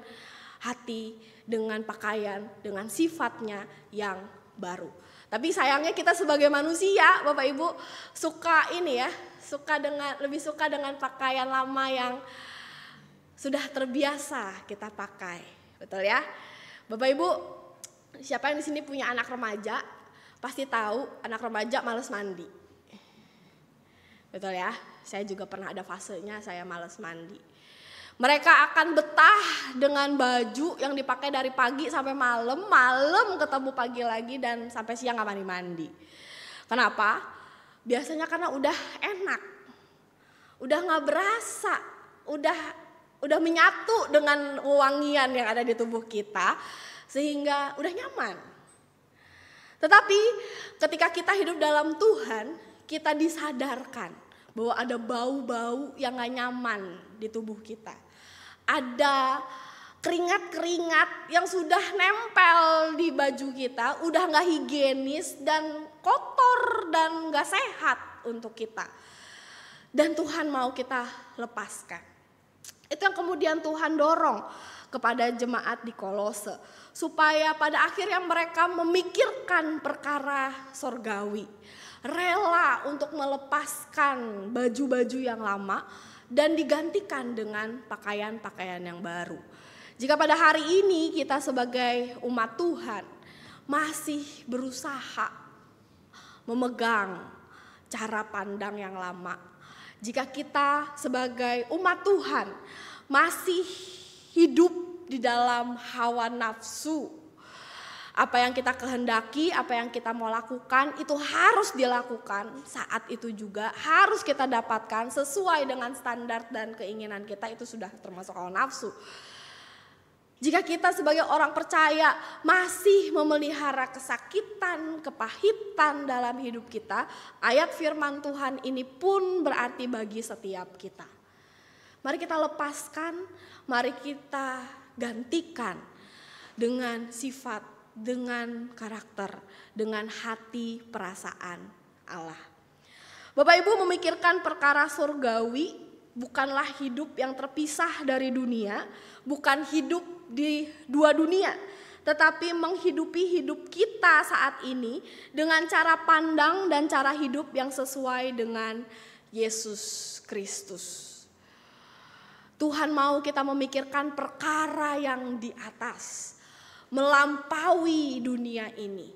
hati, dengan pakaian, dengan sifatnya yang baru. Tapi sayangnya kita sebagai manusia, Bapak Ibu, lebih suka dengan pakaian lama yang sudah terbiasa kita pakai. Betul ya? Bapak Ibu, siapa yang di sini punya anak remaja, pasti tahu anak remaja malas mandi. Betul ya? Saya juga pernah ada fasenya saya malas mandi. Mereka akan betah dengan baju yang dipakai dari pagi sampai malam ketemu pagi lagi dan sampai siang gak mandi-mandi. Kenapa? Biasanya karena udah enak, udah gak berasa, udah menyatu dengan wangian yang ada di tubuh kita sehingga udah nyaman. Tetapi ketika kita hidup dalam Tuhan, kita disadarkan bahwa ada bau-bau yang gak nyaman di tubuh kita. Ada keringat-keringat yang sudah nempel di baju kita, udah gak higienis dan kotor dan gak sehat untuk kita. Dan Tuhan mau kita lepaskan. Itu yang kemudian Tuhan dorong kepada jemaat di Kolose. Supaya pada akhirnya mereka memikirkan perkara sorgawi. Rela untuk melepaskan baju-baju yang lama dan digantikan dengan pakaian-pakaian yang baru. Jika pada hari ini kita sebagai umat Tuhan masih berusaha memegang cara pandang yang lama, jika kita sebagai umat Tuhan masih hidup di dalam hawa nafsu, apa yang kita kehendaki, apa yang kita mau lakukan itu harus dilakukan, saat itu juga harus kita dapatkan sesuai dengan standar dan keinginan kita, itu sudah termasuk hawa nafsu. Jika kita sebagai orang percaya masih memelihara kesakitan, kepahitan dalam hidup kita, ayat firman Tuhan ini pun berarti bagi setiap kita. Mari kita lepaskan, mari kita gantikan dengan sifat, dengan karakter, dengan hati perasaan Allah. Bapak Ibu memikirkan perkara surgawi bukanlah hidup yang terpisah dari dunia, bukan hidup di dua dunia, tetapi menghidupi hidup kita saat ini dengan cara pandang dan cara hidup yang sesuai dengan Yesus Kristus. Tuhan mau kita memikirkan perkara yang di atas, melampaui dunia ini.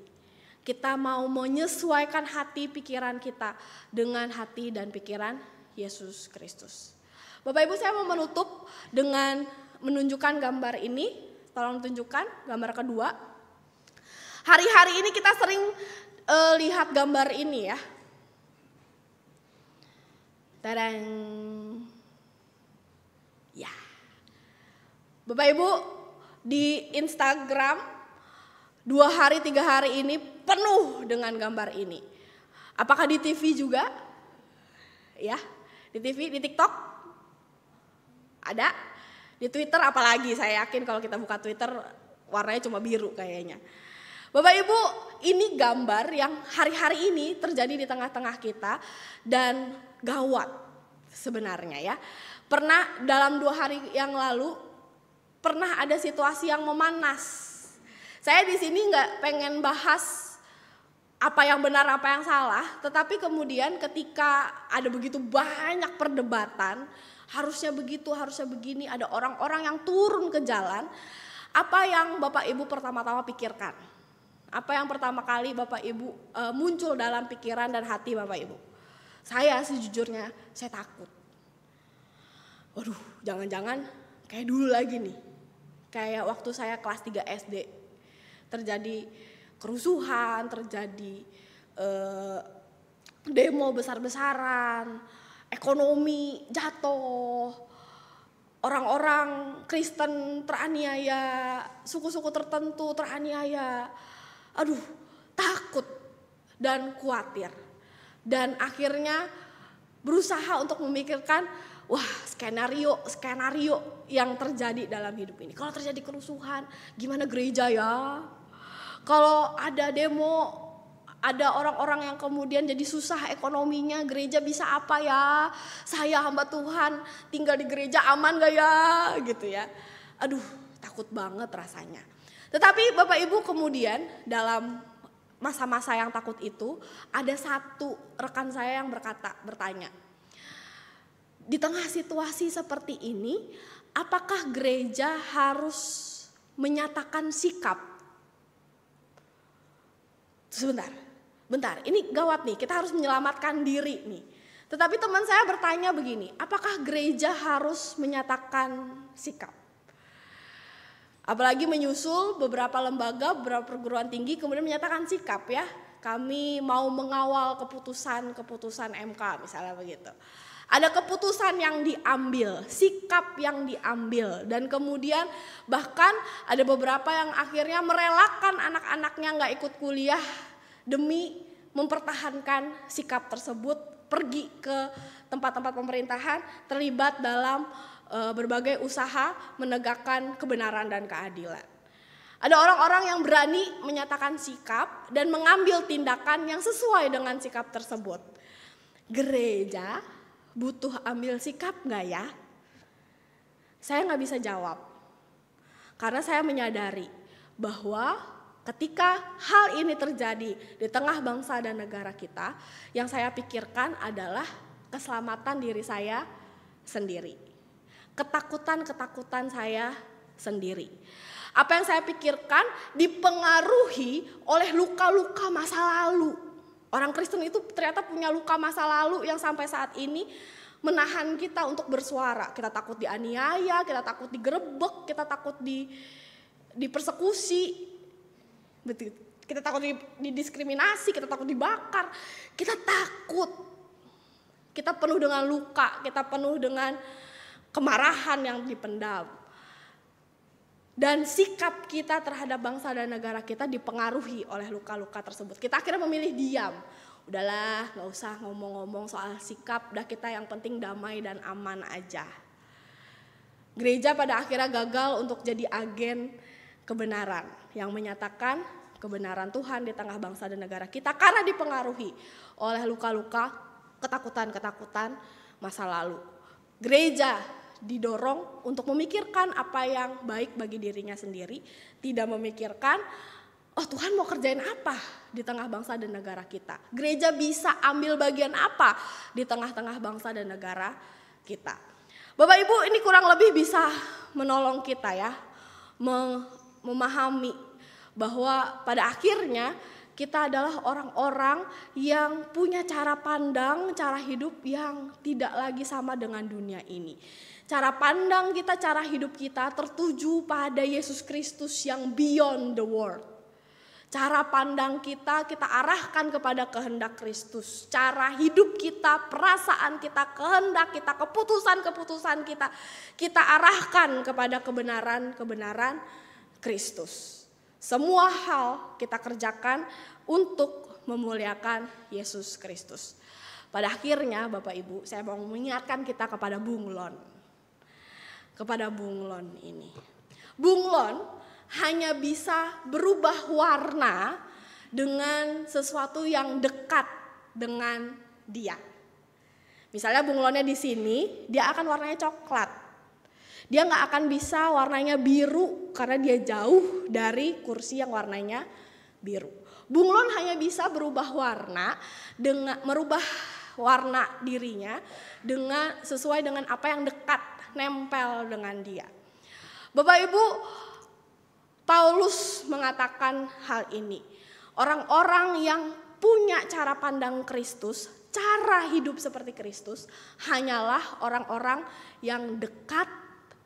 Kita mau menyesuaikan hati pikiran kita dengan hati dan pikiran Yesus Kristus. Bapak Ibu, saya mau menutup dengan menunjukkan gambar ini. Tolong tunjukkan gambar kedua. Hari-hari ini kita sering lihat gambar ini ya. Tadang. Ya. Bapak Ibu, di Instagram 2 hari 3 hari ini penuh dengan gambar ini. Apakah di TV juga? Ya, di TV, di TikTok ada. Di Twitter apalagi, saya yakin kalau kita buka Twitter warnanya cuma biru kayaknya. Bapak Ibu, ini gambar yang hari-hari ini terjadi di tengah-tengah kita dan gawat sebenarnya ya. Pernah dalam 2 hari yang lalu pernah ada situasi yang memanas. Saya di sini nggak pengen bahas apa yang benar apa yang salah, tetapi kemudian ketika ada begitu banyak perdebatan, harusnya begitu, harusnya begini, ada orang-orang yang turun ke jalan, apa yang Bapak Ibu pertama-tama pikirkan? Apa yang pertama kali Bapak Ibu muncul dalam pikiran dan hati Bapak Ibu? Saya sejujurnya, saya takut. Waduh, jangan-jangan kayak dulu lagi nih. Kayak waktu saya kelas 3 SD. Terjadi kerusuhan, terjadi demo besar-besaran, ekonomi jatuh, orang-orang Kristen teraniaya, suku-suku tertentu teraniaya. Aduh, takut dan khawatir. Dan akhirnya berusaha untuk memikirkan, wah, skenario yang terjadi dalam hidup ini. Kalau terjadi kerusuhan, gimana gereja ya? Kalau ada demo, ada orang-orang yang kemudian jadi susah ekonominya, gereja bisa apa ya? Saya hamba Tuhan tinggal di gereja aman gak ya? Gitu ya. Aduh, takut banget rasanya. Tetapi Bapak Ibu kemudian dalam masa-masa yang takut itu, ada satu rekan saya yang bertanya, di tengah situasi seperti ini, apakah gereja harus menyatakan sikap? Bentar, ini gawat nih, kita harus menyelamatkan diri nih. Tetapi teman saya bertanya begini, apakah gereja harus menyatakan sikap? Apalagi menyusul beberapa lembaga, beberapa perguruan tinggi kemudian menyatakan sikap ya. Kami mau mengawal keputusan MK misalnya begitu. Ada keputusan yang diambil, sikap yang diambil, dan kemudian bahkan ada beberapa yang akhirnya merelakan anak-anaknya gak ikut kuliah demi mempertahankan sikap tersebut, pergi ke tempat-tempat pemerintahan, terlibat dalam berbagai usaha menegakkan kebenaran dan keadilan. Ada orang-orang yang berani menyatakan sikap dan mengambil tindakan yang sesuai dengan sikap tersebut. Gereja butuh ambil sikap gak ya? Saya gak bisa jawab. Karena saya menyadari bahwa ketika hal ini terjadi di tengah bangsa dan negara kita, yang saya pikirkan adalah keselamatan diri saya sendiri. Ketakutan saya sendiri. Apa yang saya pikirkan dipengaruhi oleh luka-luka masa lalu. Orang Kristen itu ternyata punya luka masa lalu yang sampai saat ini menahan kita untuk bersuara. Kita takut dianiaya, kita takut digerebek, kita takut dipersekusi. Betul. Kita takut didiskriminasi, kita takut dibakar. Kita takut. Kita penuh dengan luka, kita penuh dengan kemarahan yang dipendam. Dan sikap kita terhadap bangsa dan negara kita dipengaruhi oleh luka-luka tersebut. Kita akhirnya memilih diam. Udahlah, gak usah ngomong-ngomong soal sikap, udah kita yang penting damai dan aman aja. Gereja pada akhirnya gagal untuk jadi agen kebenaran yang menyatakan kebenaran Tuhan di tengah bangsa dan negara kita karena dipengaruhi oleh luka-luka, ketakutan-ketakutan masa lalu. Gereja didorong untuk memikirkan apa yang baik bagi dirinya sendiri, tidak memikirkan Tuhan mau kerjain apa di tengah bangsa dan negara kita. Gereja bisa ambil bagian apa di tengah-tengah bangsa dan negara kita. Bapak Ibu, ini kurang lebih bisa menolong kita ya, memahami bahwa pada akhirnya kita adalah orang-orang yang punya cara pandang, cara hidup yang tidak lagi sama dengan dunia ini. Cara pandang kita, cara hidup kita tertuju pada Yesus Kristus yang beyond the world. Cara pandang kita arahkan kepada kehendak Kristus. Cara hidup kita, perasaan kita, kehendak kita, keputusan-keputusan kita arahkan kepada kebenaran-kebenaran Kristus. Semua hal kita kerjakan untuk memuliakan Yesus Kristus. Pada akhirnya Bapak Ibu, saya mau mengingatkan kita kepada bunglon. Kepada bunglon ini. Bunglon hanya bisa berubah warna dengan sesuatu yang dekat dengan dia. Misalnya bunglonnya di sini, dia akan warnanya coklat. Dia nggak akan bisa warnanya biru karena dia jauh dari kursi yang warnanya biru. Bunglon hanya bisa berubah warna dengan merubah warna dirinya dengan sesuai dengan apa yang dekat, nempel dengan dia. Bapak Ibu, Paulus mengatakan hal ini. Orang-orang yang punya cara pandang Kristus, cara hidup seperti Kristus, hanyalah orang-orang yang dekat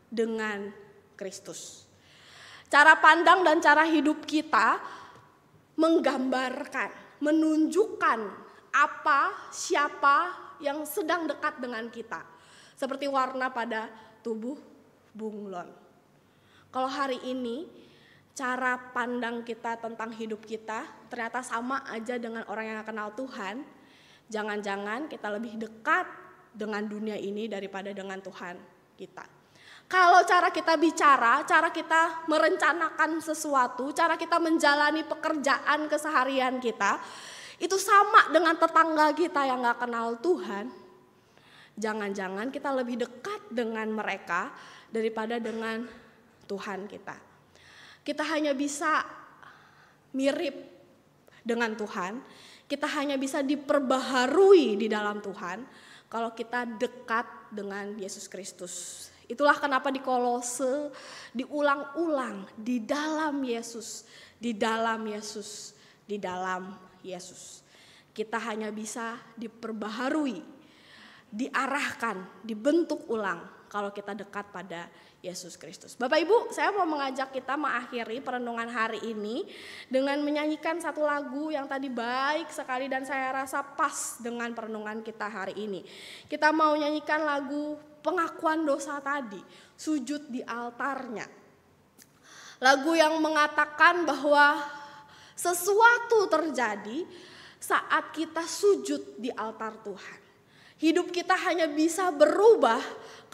dengan Kristus. Cara pandang dan cara hidup kita menggambarkan, menunjukkan apa, siapa yang sedang dekat dengan kita. Seperti warna pada tubuh bunglon. Kalau hari ini cara pandang kita tentang hidup kita ternyata sama aja dengan orang yang kenal Tuhan, jangan-jangan kita lebih dekat dengan dunia ini daripada dengan Tuhan kita. Kalau cara kita bicara, cara kita merencanakan sesuatu, cara kita menjalani pekerjaan keseharian kita, itu sama dengan tetangga kita yang gak kenal Tuhan, jangan-jangan kita lebih dekat dengan mereka daripada dengan Tuhan kita. Kita hanya bisa mirip dengan Tuhan, kita hanya bisa diperbaharui di dalam Tuhan kalau kita dekat dengan Yesus Kristus. Itulah kenapa di Kolose diulang-ulang di dalam Yesus, di dalam Yesus, di dalam Yesus. Kita hanya bisa diperbaharui, diarahkan, dibentuk ulang kalau kita dekat pada Yesus Kristus. Bapak Ibu, saya mau mengajak kita mengakhiri perenungan hari ini dengan menyanyikan satu lagu yang tadi baik sekali dan saya rasa pas dengan perenungan kita hari ini. Kita mau nyanyikan lagu pengakuan dosa tadi, sujud di altarnya. Lagu yang mengatakan bahwa sesuatu terjadi saat kita sujud di altar Tuhan. Hidup kita hanya bisa berubah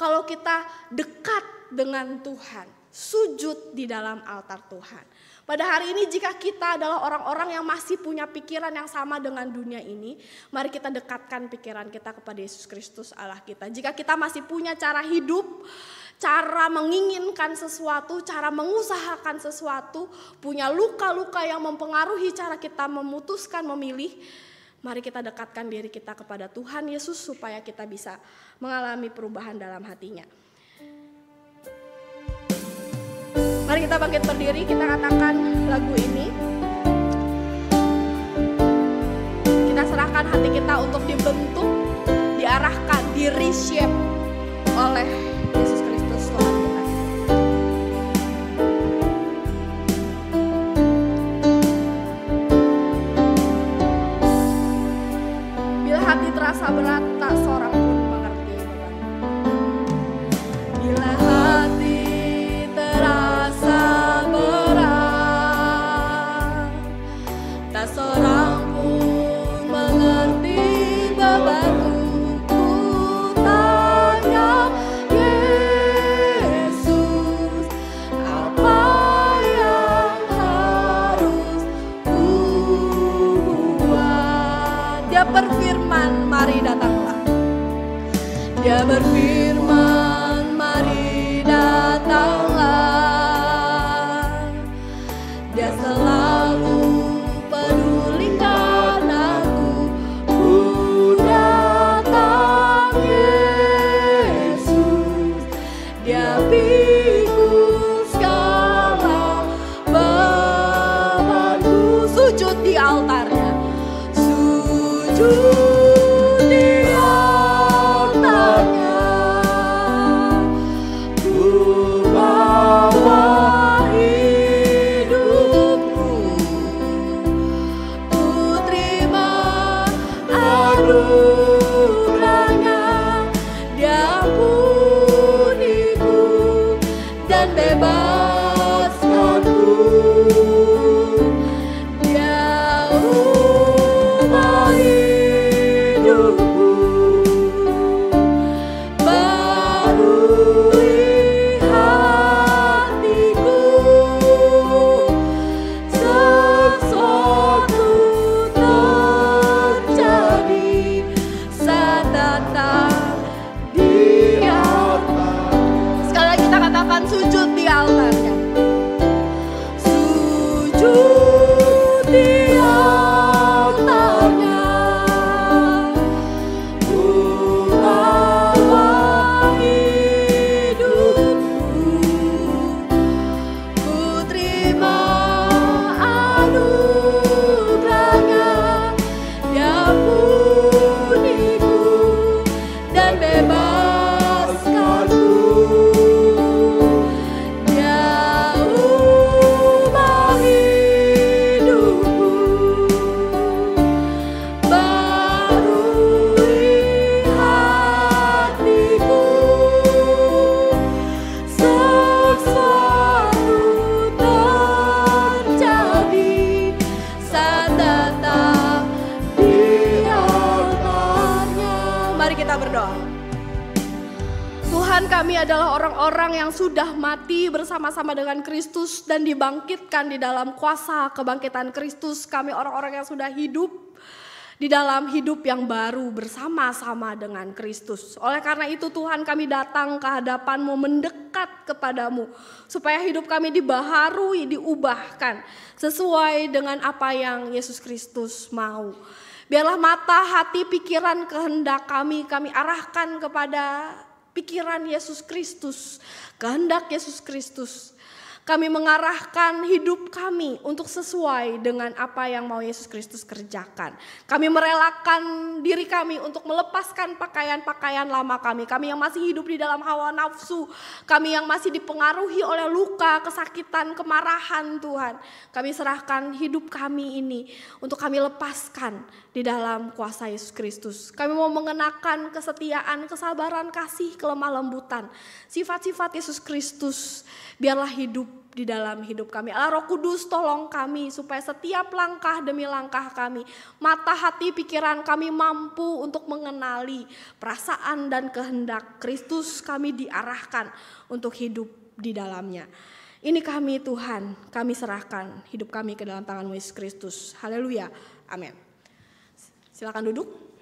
kalau kita dekat dengan Tuhan, sujud di dalam altar Tuhan. Pada hari ini jika kita adalah orang-orang yang masih punya pikiran yang sama dengan dunia ini, mari kita dekatkan pikiran kita kepada Yesus Kristus Allah kita. Jika kita masih punya cara hidup, cara menginginkan sesuatu, cara mengusahakan sesuatu, punya luka-luka yang mempengaruhi cara kita memutuskan memilih, Mari kita dekatkan diri kita kepada Tuhan Yesus supaya kita bisa mengalami perubahan dalam hatinya. Mari kita bangkit berdiri, kita katakan lagu ini. Kita serahkan hati kita untuk dibentuk, diarahkan, di-reshape oleh Yesus Kristus Tuhan kita. Bila hati terasa berat, tak seorang pun mengerti beban. Bila hati terasa berat, tak seorang pun mengerti bebanku. Ku tanya Yesus, apa yang harus ku buat? Dia berfirman, mari datanglah. Dia berfirman, mari datanglah. Dia selalu pedulikan aku. Ku datang Yesus. Dia pikul segala bebanku. Sujud di altarnya. Sujud di altarnya. Ku bawa hidupku. Ku terima anugerahnya. Dia ampuniku dan bebaskanku. Dia ubah hidupku, barui hatiku. Sesuatu terjadi saat datang di altar. Sekali lagi kita katakan sujud di altarnya. Sujud di altarnya. Ku bawa hidupku. Ku terima anugerahnya. Dia ampuniku dan bebaskanku. Dia ubah hidupku, barui hatiku. Sesuatu terjadi saat datang di altarnya. Mari kita berdoa. Tuhan, kami adalah orang-orang yang sudah mati bersama-sama dengan Kristus dan dibangkitkan di dalam kuasa kebangkitan Kristus. Kami orang-orang yang sudah hidup di dalam hidup yang baru bersama-sama dengan Kristus. Oleh karena itu Tuhan, kami datang ke hadapan-Mu, mendekat kepadamu, supaya hidup kami dibaharui, diubahkan sesuai dengan apa yang Yesus Kristus mau. Biarlah mata, hati, pikiran, kehendak kami arahkan kepada pikiran Yesus Kristus, kehendak Yesus Kristus. Kami mengarahkan hidup kami untuk sesuai dengan apa yang mau Yesus Kristus kerjakan. Kami merelakan diri kami untuk melepaskan pakaian-pakaian lama kami. Kami yang masih hidup di dalam hawa nafsu. Kami yang masih dipengaruhi oleh luka, kesakitan, kemarahan Tuhan. Kami serahkan hidup kami ini untuk kami lepaskan di dalam kuasa Yesus Kristus. Kami mau mengenakan kesetiaan, kesabaran, kasih, kelemah lembutan. Sifat-sifat Yesus Kristus biarlah hidup di dalam hidup kami. Allah Roh Kudus, tolong kami supaya setiap langkah demi langkah kami, mata, hati, pikiran kami mampu untuk mengenali perasaan dan kehendak Kristus. Kami diarahkan untuk hidup di dalamnya. Ini kami Tuhan, kami serahkan hidup kami ke dalam tangan Yesus Kristus. Haleluya, amin. Silakan duduk.